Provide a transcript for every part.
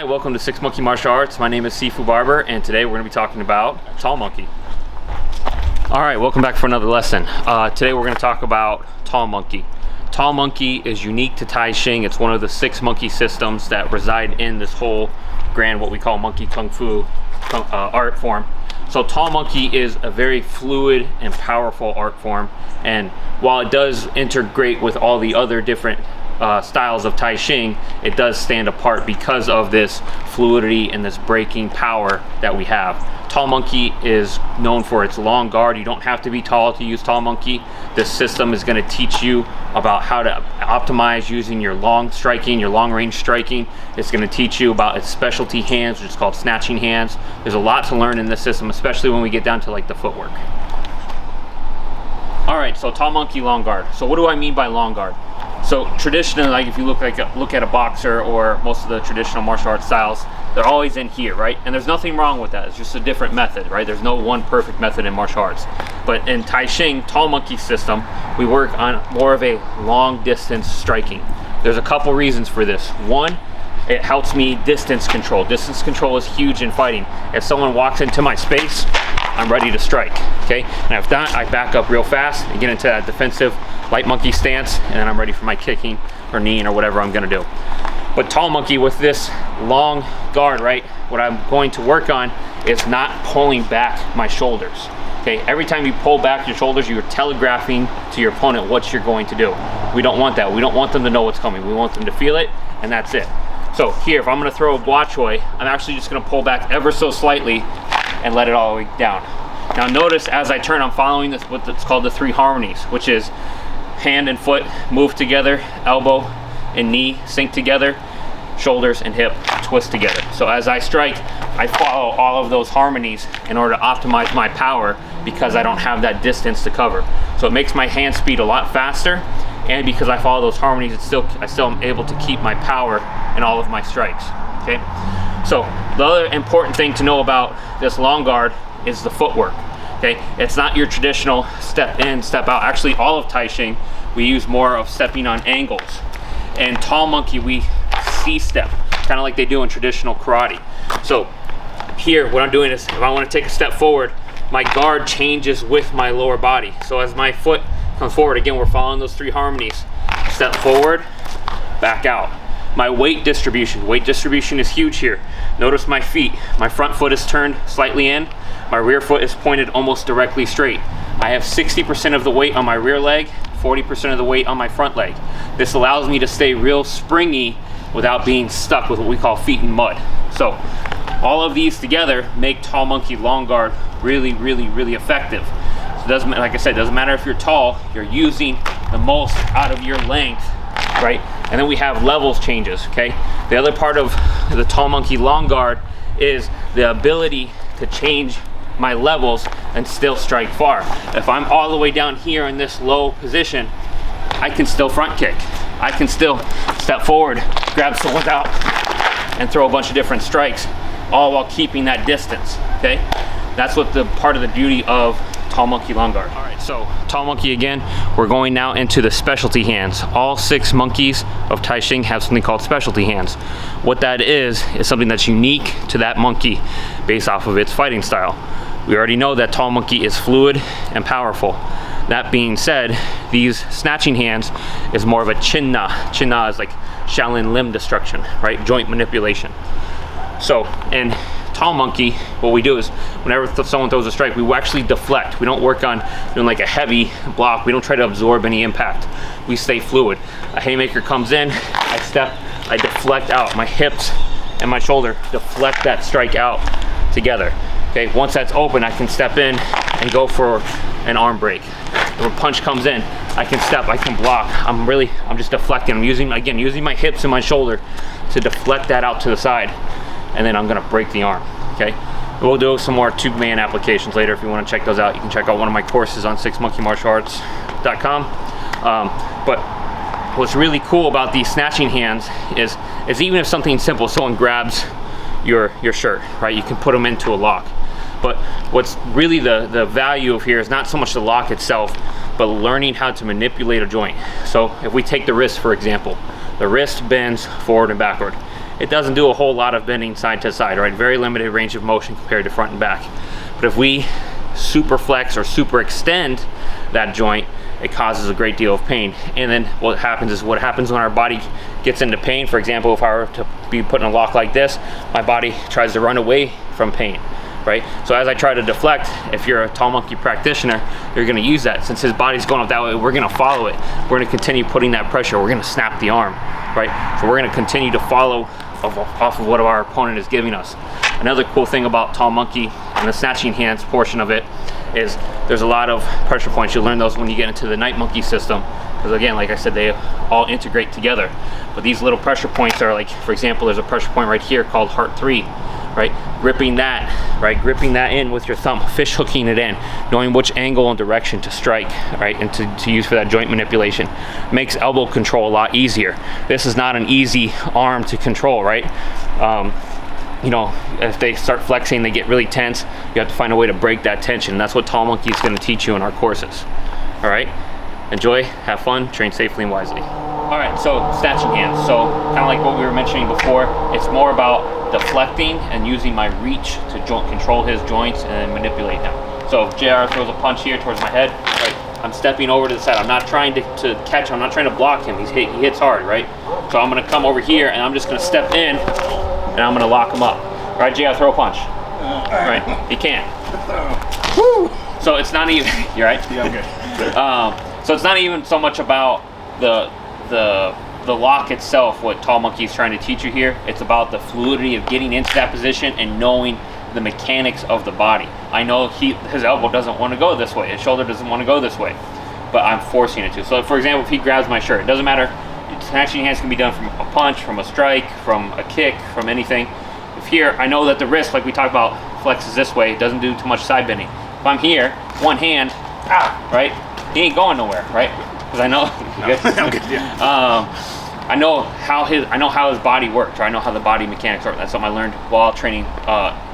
welcome to Six Monkey Martial Arts. My name is Sifu Barber, and today we're going to be talking about tall monkey. All right, welcome back for another lesson. Today we're going to talk about tall monkey. Tall monkey is unique to Tai Chi. It's one of the 6 monkey systems that reside in this whole grand, what we call monkey kung fu art form. So tall monkey is a very fluid and powerful art form, and while it does integrate with all the other different styles of Tai Chi, it does stand apart because of this fluidity and this breaking power that we have. Tall monkey is known for its long guard. You don't have to be tall to use tall monkey. This system is going to teach you about how to optimize using your long striking, your long range striking. It's going to teach you about its specialty hands, which is called snatching hands. There's a lot to learn in this system, especially when we get down to like the footwork. All right, so tall monkey, long guard. So what do I mean by long guard? So traditionally, like if you look at a boxer or most of the traditional martial arts styles, they're always in here, right? And there's nothing wrong with that. It's just a different method, right? There's no one perfect method in martial arts. But in Tai Chi, tall monkey system, we work on more of a long distance striking. There's a couple reasons for this. One, it helps me distance control. Distance control is huge in fighting. If someone walks into my space, I'm ready to strike, okay? And if not, I back up real fast and get into that defensive light monkey stance, and then I'm ready for my kicking or kneeing or whatever I'm gonna do. But tall monkey with this long guard, right, what I'm going to work on is not pulling back my shoulders, okay? Every time you pull back your shoulders, you're telegraphing to your opponent what you're going to do. We don't want that. We don't want them to know what's coming. We want them to feel it, and that's it. So here, if I'm gonna throw a gua choi, I'm actually just gonna pull back ever so slightly and let it all the way down. Now notice as I turn, I'm following this, what's called the 3 harmonies, which is hand and foot move together, elbow and knee sync together, shoulders and hip twist together. So as I strike, I follow all of those harmonies in order to optimize my power because I don't have that distance to cover. So it makes my hand speed a lot faster, and because I follow those harmonies, I still am able to keep my power in all of my strikes, okay? So the other important thing to know about this long guard is the footwork, okay? It's not your traditional step in, step out. Actually, all of Tai Chi, we use more of stepping on angles. And tall monkey, we C-step, kind of like they do in traditional karate. So here, what I'm doing is, if I want to take a step forward, my guard changes with my lower body. So as my foot comes forward, again, we're following those 3 harmonies. Step forward, back out. My weight distribution is huge here. Notice my feet. My front foot is turned slightly in. My rear foot is pointed almost directly straight. I have 60% of the weight on my rear leg, 40% of the weight on my front leg. This allows me to stay real springy without being stuck with what we call feet in mud. So all of these together make tall monkey long guard really, really, really effective. So it doesn't, like I said, it doesn't matter if you're tall, you're using the most out of your length, right? And then we have levels changes, okay? The other part of the tall monkey long guard is the ability to change my levels and still strike far. If I'm all the way down here in this low position, I can still front kick. I can still step forward, grab someone out, and throw a bunch of different strikes, all while keeping that distance, okay? That's what the part of the beauty of tall monkey long guard. All right, so tall monkey again, we're going now into the specialty hands. All 6 monkeys of Tai Chi have something called specialty hands. What that is something that's unique to that monkey based off of its fighting style. We already know that tall monkey is fluid and powerful. That being said, these snatching hands is more of a chin na. Chin na is like Shaolin limb destruction, right? Joint manipulation. So, in tall monkey, what we do is whenever someone throws a strike, we actually deflect. We don't work on doing like a heavy block. We don't try to absorb any impact. We stay fluid. A haymaker comes in, I step, I deflect out. My hips and my shoulder deflect that strike out together. Okay, once that's open, I can step in and go for an arm break. If a punch comes in, I can step, I can block. I'm just deflecting. I'm using my hips and my shoulder to deflect that out to the side, and then I'm gonna break the arm, okay? We'll do some more 2-man applications later. If you wanna check those out, you can check out one of my courses on sixmonkeymartialarts.com. But what's really cool about these snatching hands is even if something simple, someone grabs your shirt, right? You can put them into a lock. But what's really the value of here is not so much the lock itself, but learning how to manipulate a joint. So if we take the wrist, for example, the wrist bends forward and backward. it doesn't do a whole lot of bending side to side, right? Very limited range of motion compared to front and back. But if we super flex or super extend that joint, it causes a great deal of pain. And then what happens when our body gets into pain. For example, if I were to be put in a lock like this, my body tries to run away from pain, right? So as I try to deflect, if you're a tall monkey practitioner, you're gonna use that. Since his body's going up that way, we're gonna follow it. We're gonna continue putting that pressure. We're gonna snap the arm, right? So we're gonna continue to follow off of what our opponent is giving us. Another cool thing about tall monkey and the snatching hands portion of it is there's a lot of pressure points. You'll learn those when you get into the night monkey system, because again, like I said, they all integrate together. But these little pressure points are like, for example, there's a pressure point right here called heart 3, right? Gripping that, right? Gripping that in with your thumb, fish hooking it in, knowing which angle and direction to strike, right? And to use for that joint manipulation. Makes elbow control a lot easier. This is not an easy arm to control, right? You know, if they start flexing, they get really tense. You have to find a way to break that tension. That's what Tall Monkey is going to teach you in our courses. All right, enjoy, have fun, train safely and wisely. All right, so snatching hands. So kind of like what we were mentioning before, it's more about deflecting and using my reach to control his joints and manipulate him. So if JR throws a punch here towards my head, right, I'm stepping over to the side. I'm not trying to catch him. I'm not trying to block him. He hits hard, right? So I'm going to come over here and I'm just going to step in and I'm going to lock him up. All right, JR, throw a punch. Right, he can't. So it's not even, you're right? Yeah, I'm good. So it's not even so much about the lock itself, what Tall Monkey is trying to teach you here. It's about the fluidity of getting into that position and knowing the mechanics of the body. I know his elbow doesn't want to go this way, his shoulder doesn't want to go this way, but I'm forcing it to. So for example, if he grabs my shirt, it doesn't matter. Snatching hands can be done from a punch, from a strike, from a kick, from anything. If here, I know that the wrist, like we talked about, flexes this way, it doesn't do too much side bending. If I'm here, one hand, right, he ain't going nowhere, right? Because I know, I'm good, yeah. I know how his body works, or I know how the body mechanics work. That's something I learned while training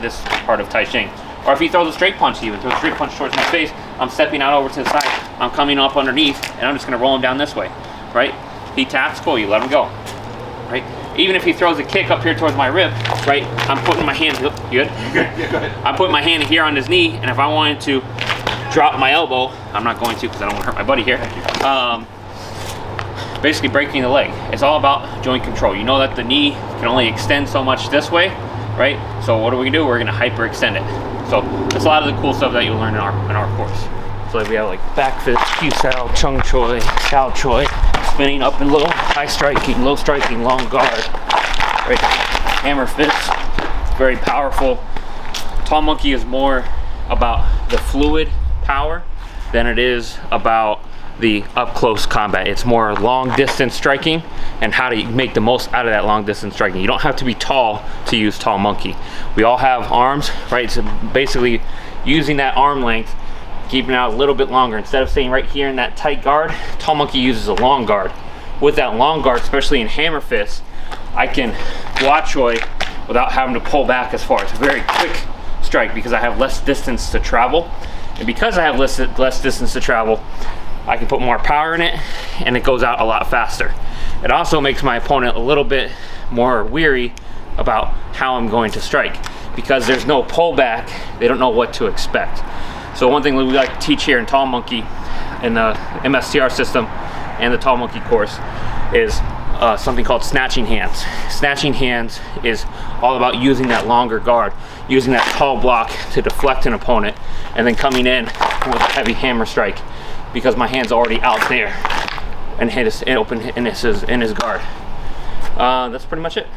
this part of Tai Chi. Or if he throws a straight punch, throws a straight punch towards my face, I'm stepping out over to the side, I'm coming up underneath, and I'm just gonna roll him down this way, right? He taps, cool, you let him go, right? Even if he throws a kick up here towards my rib, right? I'm putting my hand, you good? Yeah, go ahead. I'm putting my hand here on his knee, and if I wanted to drop my elbow, I'm not going to because I don't want to hurt my buddy here. Basically breaking the leg. It's all about joint control. You know that the knee can only extend so much this way, right? So what are we gonna do? We're gonna hyperextend it. So that's a lot of the cool stuff that you'll learn in our course. So like we have like back fist, Q-Sao, Chung Choi, Sao Choi, spinning up and low, high striking, long guard, right? Hammer fist, very powerful. Tall Monkey is more about the fluid power than it is about the up close combat. It's more long distance striking and how to make the most out of that long distance striking. You don't have to be tall to use Tall Monkey. We all have arms, right? So basically using that arm length, keeping it out a little bit longer. Instead of staying right here in that tight guard, Tall Monkey uses a long guard. With that long guard, especially in hammer fists, I can Hua Choi without having to pull back as far. It's a very quick strike because I have less distance to travel. And because I have less distance to travel, I can put more power in it and it goes out a lot faster. It also makes my opponent a little bit more weary about how I'm going to strike because there's no pullback. They don't know what to expect. So one thing that we like to teach here in Tall Monkey, in the MSTR system and the Tall Monkey course, is something called snatching hands. Snatching hands is all about using that longer guard, using that tall block to deflect an opponent, and then coming in with a heavy hammer strike because my hand's already out there and open in his guard. That's pretty much it.